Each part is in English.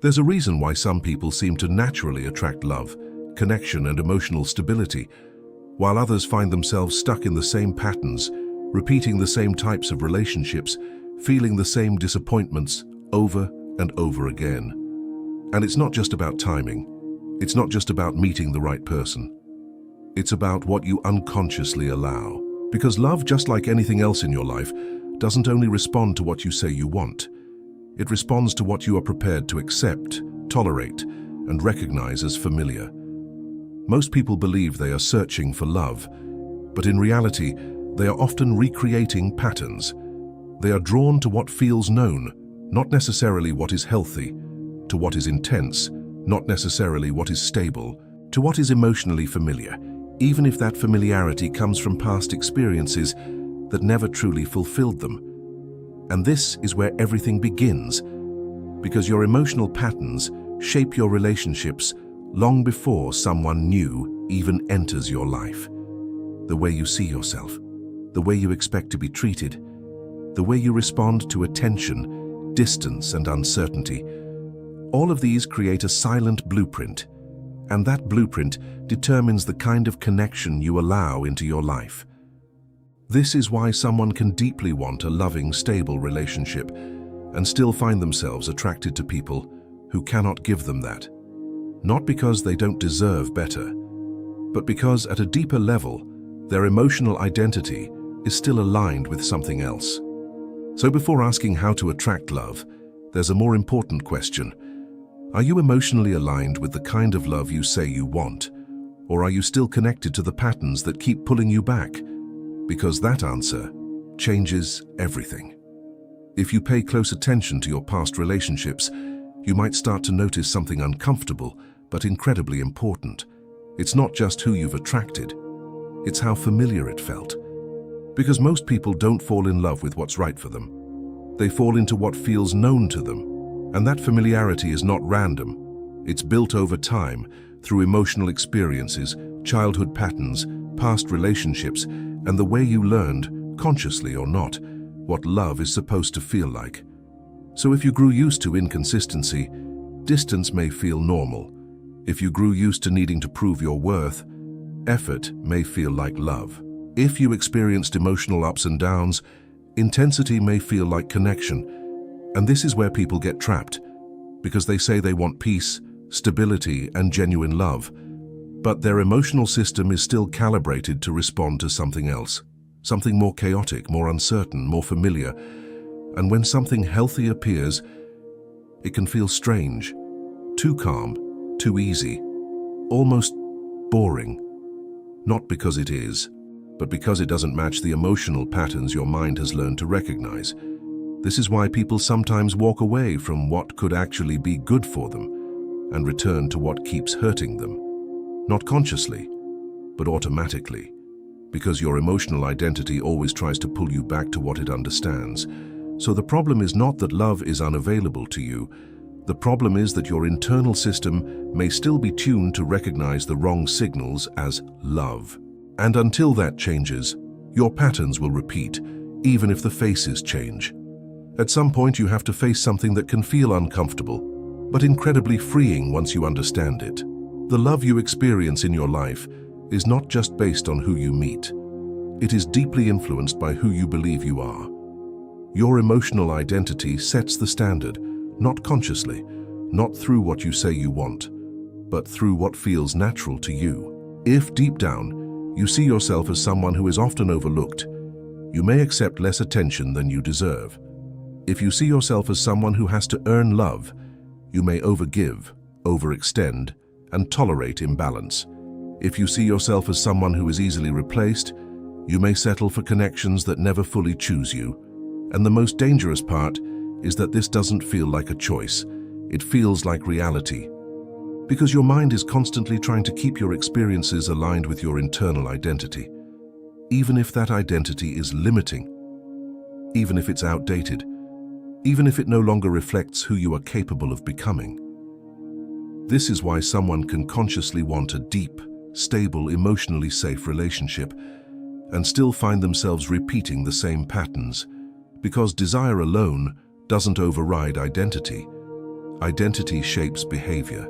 There's a reason why some people seem to naturally attract love, connection, and emotional stability, while others find themselves stuck in the same patterns, repeating the same types of relationships, feeling the same disappointments over and over again. And it's not just about timing. It's not just about meeting the right person. It's about what you unconsciously allow. Because love, just like anything else in your life, doesn't only respond to what you say you want. It responds to what you are prepared to accept, tolerate, and recognize as familiar. Most people believe they are searching for love, but in reality, they are often recreating patterns. They are drawn to what feels known, not necessarily what is healthy, to what is intense, not necessarily what is stable, to what is emotionally familiar, even if that familiarity comes from past experiences that never truly fulfilled them. And this is where everything begins, because your emotional patterns shape your relationships long before someone new even enters your life. The way you see yourself, the way you expect to be treated, the way you respond to attention, distance, and uncertainty. All of these create a silent blueprint, and that blueprint determines the kind of connection you allow into your life. This is why someone can deeply want a loving, stable relationship and still find themselves attracted to people who cannot give them that. Not because they don't deserve better, but because at a deeper level, their emotional identity is still aligned with something else. So before asking how to attract love, there's a more important question. Are you emotionally aligned with the kind of love you say you want? Or are you still connected to the patterns that keep pulling you back? Because that answer changes everything. If you pay close attention to your past relationships, you might start to notice something uncomfortable but incredibly important. It's not just who you've attracted, it's how familiar it felt. Because most people don't fall in love with what's right for them. They fall into what feels known to them. And that familiarity is not random. It's built over time through emotional experiences, childhood patterns, past relationships, and the way you learned, consciously or not, what love is supposed to feel like. So if you grew used to inconsistency, distance may feel normal. If you grew used to needing to prove your worth, effort may feel like love. If you experienced emotional ups and downs, intensity may feel like connection. And this is where people get trapped, because they say they want peace, stability, and genuine love, but their emotional system is still calibrated to respond to something else, something more chaotic, more uncertain, more familiar. And when something healthy appears, it can feel strange, too calm, too easy, almost boring. Not because it is, but because it doesn't match the emotional patterns your mind has learned to recognize. This is why people sometimes walk away from what could actually be good for them and return to what keeps hurting them. Not consciously, but automatically, because your emotional identity always tries to pull you back to what it understands. So the problem is not that love is unavailable to you. The problem is that your internal system may still be tuned to recognize the wrong signals as love. And until that changes, your patterns will repeat, even if the faces change. At some point, you have to face something that can feel uncomfortable, but incredibly freeing once you understand it. The love you experience in your life is not just based on who you meet. It is deeply influenced by who you believe you are. Your emotional identity sets the standard, not consciously, not through what you say you want, but through what feels natural to you. If deep down, you see yourself as someone who is often overlooked, you may accept less attention than you deserve. If you see yourself as someone who has to earn love, you may overgive, overextend, and tolerate imbalance. If you see yourself as someone who is easily replaced, you may settle for connections that never fully choose you. And the most dangerous part is that this doesn't feel like a choice. It feels like reality. Because your mind is constantly trying to keep your experiences aligned with your internal identity. Even if that identity is limiting, even if it's outdated, even if it no longer reflects who you are capable of becoming. This is why someone can consciously want a deep, stable, emotionally safe relationship and still find themselves repeating the same patterns, because desire alone doesn't override identity. Identity shapes behavior,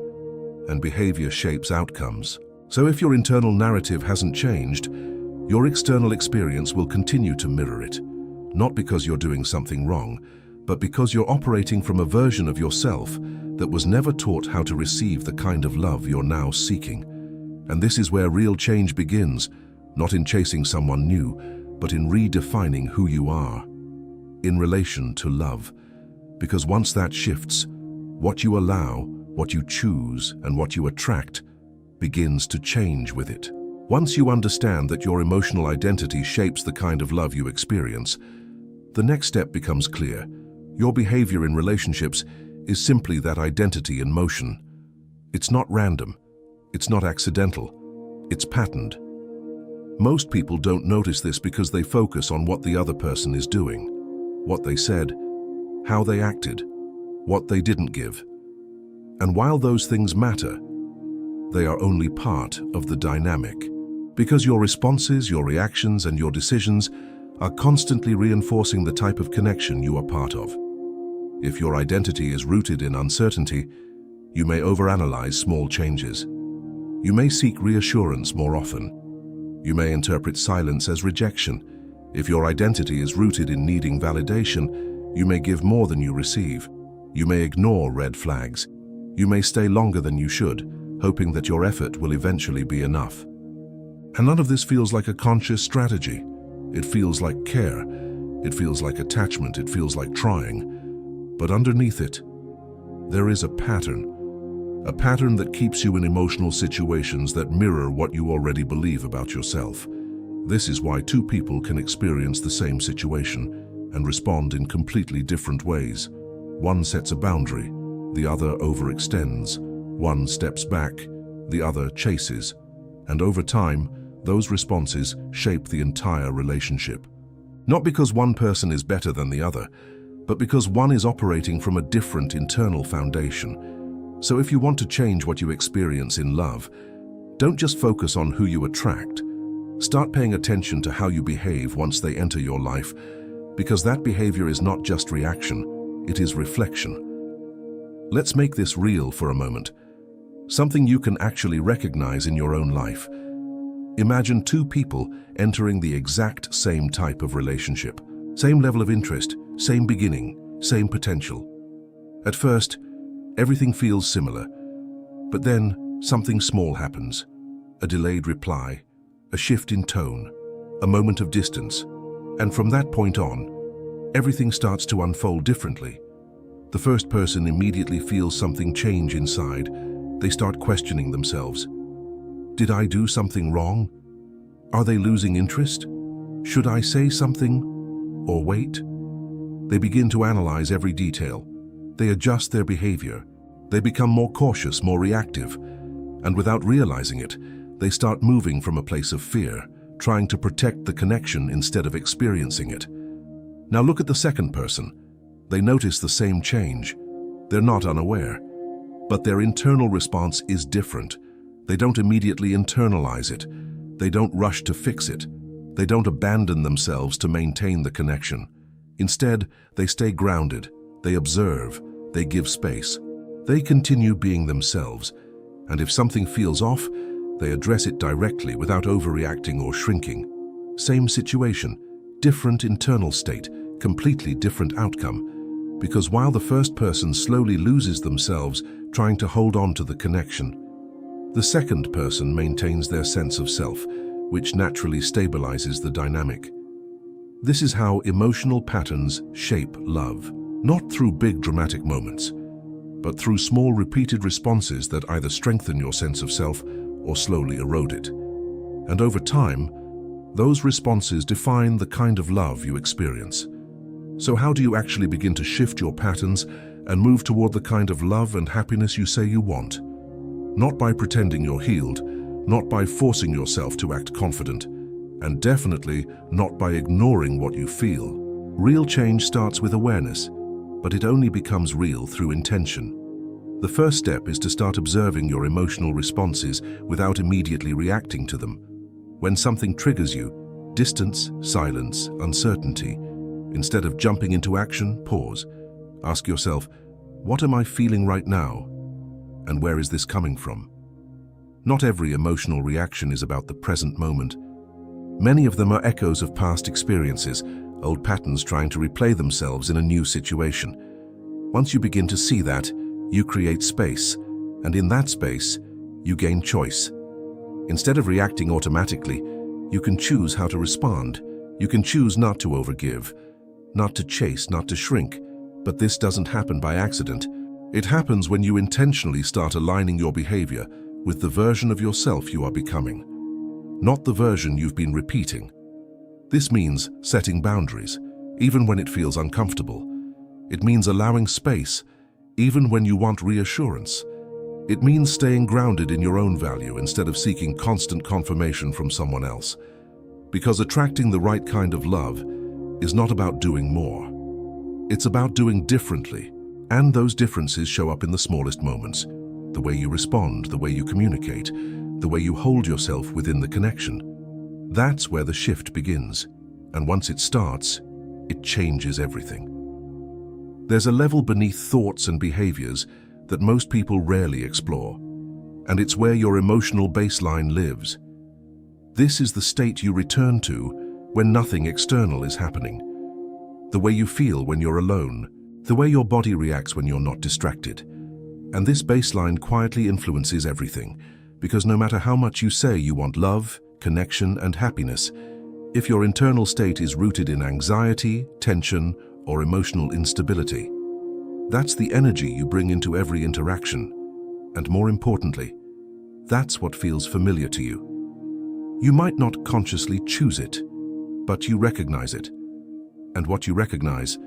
and behavior shapes outcomes. So if your internal narrative hasn't changed, your external experience will continue to mirror it, not because you're doing something wrong, but because you're operating from a version of yourself that was never taught how to receive the kind of love you're now seeking. And this is where real change begins, not in chasing someone new, but in redefining who you are in relation to love. Because once that shifts, what you allow, what you choose, and what you attract begins to change with it. Once you understand that your emotional identity shapes the kind of love you experience, the next step becomes clear. Your behavior in relationships is simply that identity in motion. It's not random, it's not accidental, it's patterned. Most people don't notice this because they focus on what the other person is doing, what they said, how they acted, what they didn't give. And while those things matter, they are only part of the dynamic. Because your responses, your reactions, and your decisions are constantly reinforcing the type of connection you are part of. If your identity is rooted in uncertainty, you may overanalyze small changes. You may seek reassurance more often. You may interpret silence as rejection. If your identity is rooted in needing validation, you may give more than you receive. You may ignore red flags. You may stay longer than you should, hoping that your effort will eventually be enough. And none of this feels like a conscious strategy. It feels like care. It feels like attachment. It feels like trying. But underneath it, there is a pattern that keeps you in emotional situations that mirror what you already believe about yourself. This is why two people can experience the same situation and respond in completely different ways. One sets a boundary, the other overextends. One steps back, the other chases. And over time, those responses shape the entire relationship. Not because one person is better than the other, but because one is operating from a different internal foundation. So if you want to change what you experience in love, don't just focus on who you attract. Start paying attention to how you behave once they enter your life, because that behavior is not just reaction, it is reflection. Let's make this real for a moment. Something you can actually recognize in your own life. Imagine two people entering the exact same type of relationship. Same level of interest, same beginning, same potential. At first, everything feels similar, but then something small happens. A delayed reply, a shift in tone, a moment of distance, and from that point on, everything starts to unfold differently. The first person immediately feels something change inside. They start questioning themselves. Did I do something wrong? Are they losing interest? Should I say something or wait? They begin to analyze every detail. They adjust their behavior. They become more cautious, more reactive, and without realizing it, they start moving from a place of fear, trying to protect the connection instead of experiencing it. Now look at the second person. They notice the same change. They're not unaware, but their internal response is different. They don't immediately internalize it. They don't rush to fix it. They don't abandon themselves to maintain the connection. Instead, they stay grounded. They observe. They give space. They continue being themselves, and if something feels off, they address it directly without overreacting or shrinking. Same situation, different internal state, completely different outcome. Because while the first person slowly loses themselves trying to hold on to the connection, the second person maintains their sense of self, which naturally stabilizes the dynamic. This is how emotional patterns shape love, not through big dramatic moments, but through small repeated responses that either strengthen your sense of self or slowly erode it. And over time, those responses define the kind of love you experience. So how do you actually begin to shift your patterns and move toward the kind of love and happiness you say you want? Not by pretending you're healed, not by forcing yourself to act confident, and definitely not by ignoring what you feel. Real change starts with awareness, but it only becomes real through intention. The first step is to start observing your emotional responses without immediately reacting to them. When something triggers you, distance, silence, uncertainty, instead of jumping into action, pause. Ask yourself, What am I feeling right now? And where is this coming from? Not every emotional reaction is about the present moment. Many of them are echoes of past experiences, old patterns trying to replay themselves in a new situation. Once you begin to see that, you create space, and in that space, you gain choice. Instead of reacting automatically, you can choose how to respond. You can choose not to overgive, not to chase, not to shrink. But this doesn't happen by accident. It happens when you intentionally start aligning your behavior with the version of yourself you are becoming, not the version you've been repeating. This means setting boundaries, even when it feels uncomfortable. It means allowing space, even when you want reassurance. It means staying grounded in your own value instead of seeking constant confirmation from someone else. Because attracting the right kind of love is not about doing more. It's about doing differently, and those differences show up in the smallest moments. The way you respond, the way you communicate, the way you hold yourself within the connection. That's where the shift begins, and once it starts, it changes everything. There's a level beneath thoughts and behaviors that most people rarely explore, and it's where your emotional baseline lives. This is the state you return to when nothing external is happening. The way you feel when you're alone, the way your body reacts when you're not distracted. And this baseline quietly influences everything, because no matter how much you say you want love, connection, and happiness, if your internal state is rooted in anxiety, tension, or emotional instability, that's the energy you bring into every interaction. And more importantly, that's what feels familiar to you. You might not consciously choose it, but you recognize it. And what you recognize,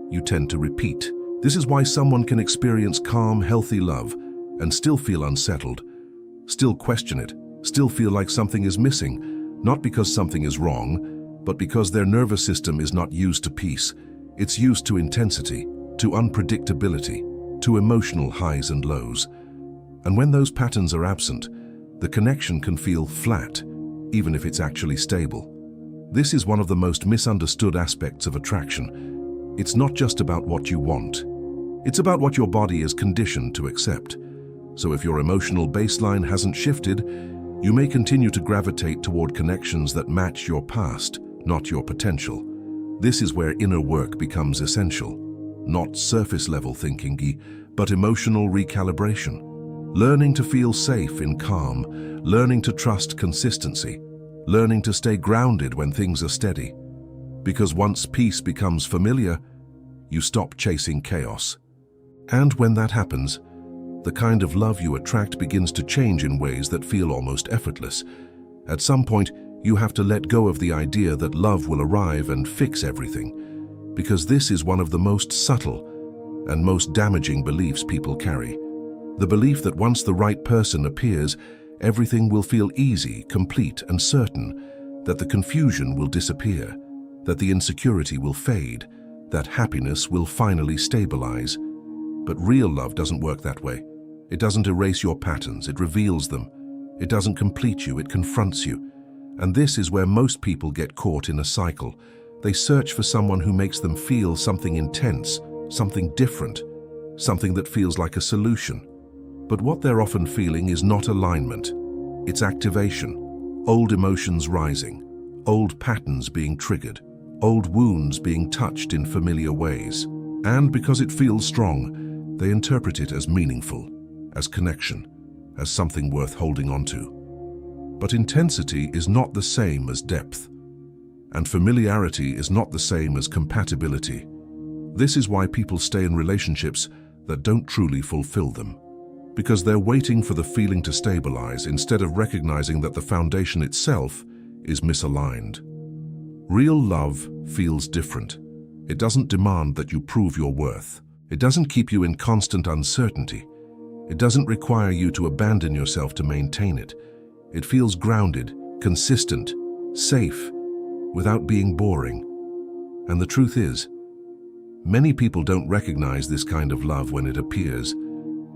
you tend to repeat. This is why someone can experience calm, healthy love and still feel unsettled, still question it, still feel like something is missing, not because something is wrong, but because their nervous system is not used to peace. It's used to intensity, to unpredictability, to emotional highs and lows. And when those patterns are absent, the connection can feel flat, even if it's actually stable. This is one of the most misunderstood aspects of attraction. It's not just about what you want. It's about what your body is conditioned to accept. So if your emotional baseline hasn't shifted, you may continue to gravitate toward connections that match your past, not your potential. This is where inner work becomes essential. Not surface-level thinking, but emotional recalibration. Learning to feel safe in calm, learning to trust consistency, learning to stay grounded when things are steady. Because once peace becomes familiar, you stop chasing chaos. And when that happens, the kind of love you attract begins to change in ways that feel almost effortless. At some point, you have to let go of the idea that love will arrive and fix everything, because this is one of the most subtle and most damaging beliefs people carry. The belief that once the right person appears, everything will feel easy, complete, and certain, that the confusion will disappear, that the insecurity will fade, that happiness will finally stabilize. But real love doesn't work that way. It doesn't erase your patterns, it reveals them. It doesn't complete you, it confronts you. And this is where most people get caught in a cycle. They search for someone who makes them feel something intense, something different, something that feels like a solution. But what they're often feeling is not alignment. It's activation, old emotions rising, old patterns being triggered, old wounds being touched in familiar ways. And because it feels strong, they interpret it as meaningful, as connection, as something worth holding on to. But intensity is not the same as depth, and familiarity is not the same as compatibility. This is why people stay in relationships that don't truly fulfill them, because they're waiting for the feeling to stabilize instead of recognizing that the foundation itself is misaligned. Real love feels different. It doesn't demand that you prove your worth. It doesn't keep you in constant uncertainty. It doesn't require you to abandon yourself to maintain it. It feels grounded, consistent, safe, without being boring. And the truth is, many people don't recognize this kind of love when it appears,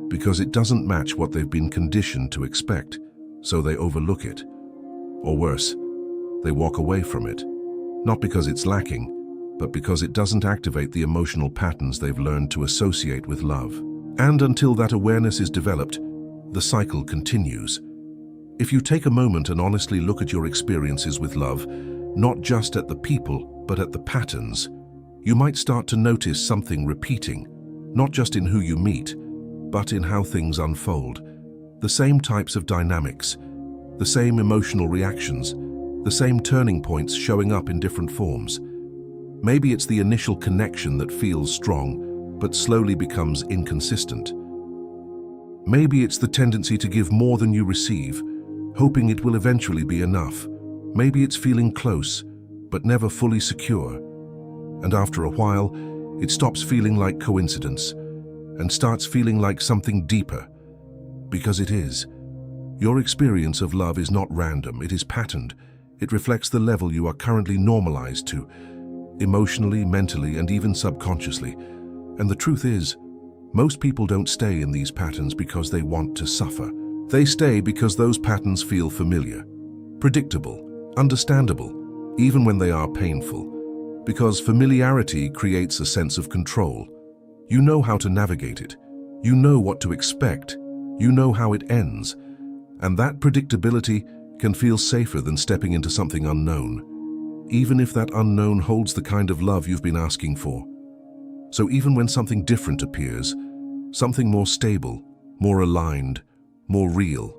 because it doesn't match what they've been conditioned to expect, so they overlook it. Or worse, they walk away from it, not because it's lacking, but because it doesn't activate the emotional patterns they've learned to associate with love. And until that awareness is developed, the cycle continues. If you take a moment and honestly look at your experiences with love, not just at the people, but at the patterns, you might start to notice something repeating, not just in who you meet, but in how things unfold. The same types of dynamics, the same emotional reactions, the same turning points showing up in different forms. Maybe it's the initial connection that feels strong, but slowly becomes inconsistent. Maybe it's the tendency to give more than you receive, hoping it will eventually be enough. Maybe it's feeling close, but never fully secure. And after a while, it stops feeling like coincidence and starts feeling like something deeper. Because it is. Your experience of love is not random, it is patterned. It reflects the level you are currently normalized to, emotionally, mentally, and even subconsciously. And the truth is, most people don't stay in these patterns because they want to suffer. They stay because those patterns feel familiar, predictable, understandable, even when they are painful. Because familiarity creates a sense of control. You know how to navigate it. You know what to expect. You know how it ends. And that predictability can feel safer than stepping into something unknown, even if that unknown holds the kind of love you've been asking for. So even when something different appears, something more stable, more aligned, more real,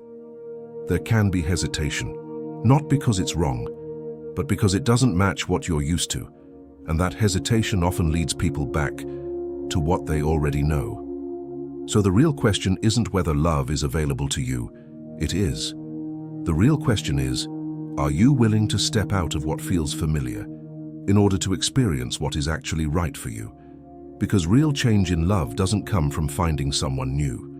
there can be hesitation. Not because it's wrong, but because it doesn't match what you're used to. And that hesitation often leads people back to what they already know. So the real question isn't whether love is available to you. It is. The real question is, are you willing to step out of what feels familiar in order to experience what is actually right for you? Because real change in love doesn't come from finding someone new.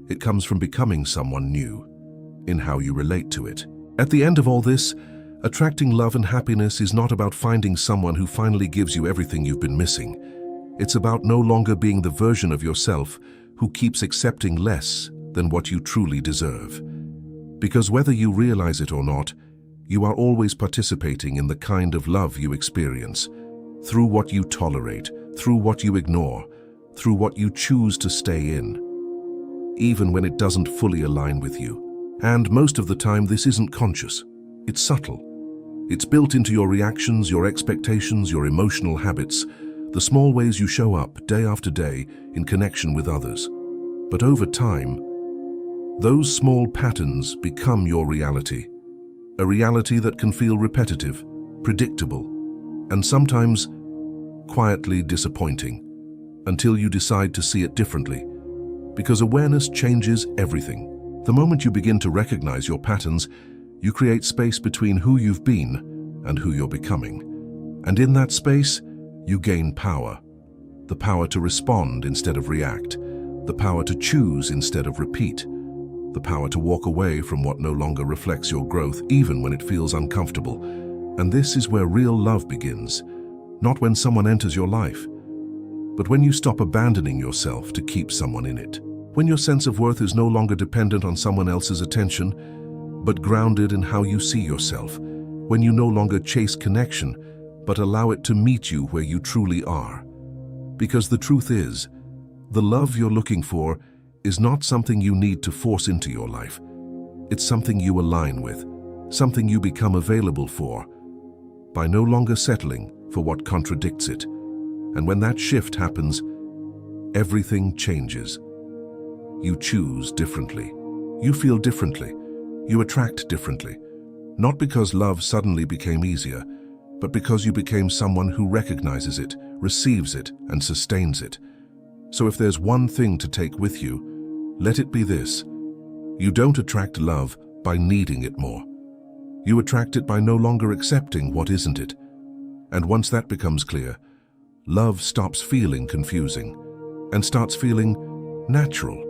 It comes from becoming someone new in how you relate to it. At the end of all this, attracting love and happiness is not about finding someone who finally gives you everything you've been missing. It's about no longer being the version of yourself who keeps accepting less than what you truly deserve. Because whether you realize it or not, you are always participating in the kind of love you experience, through what you tolerate, through what you ignore, through what you choose to stay in, even when it doesn't fully align with you. And most of the time, this isn't conscious. It's subtle. It's built into your reactions, your expectations, your emotional habits, the small ways you show up day after day in connection with others. But over time, those small patterns become your reality. A reality that can feel repetitive, predictable, and sometimes quietly disappointing, until you decide to see it differently. Because awareness changes everything. The moment you begin to recognize your patterns, you create space between who you've been and who you're becoming. And in that space, you gain power. The power to respond instead of react. The power to choose instead of repeat. The power to walk away from what no longer reflects your growth, even when it feels uncomfortable. And this is where real love begins. Not when someone enters your life, but when you stop abandoning yourself to keep someone in it. When your sense of worth is no longer dependent on someone else's attention, but grounded in how you see yourself. When you no longer chase connection, but allow it to meet you where you truly are. Because the truth is, the love you're looking for is not something you need to force into your life. It's something you align with, something you become available for, by no longer settling for what contradicts it. And when that shift happens, everything changes. You choose differently. You feel differently. You attract differently. Not because love suddenly became easier, but because you became someone who recognizes it, receives it, and sustains it. So if there's one thing to take with you, let it be this. You don't attract love by needing it more. You attract it by no longer accepting what isn't it. And once that becomes clear, love stops feeling confusing and starts feeling natural.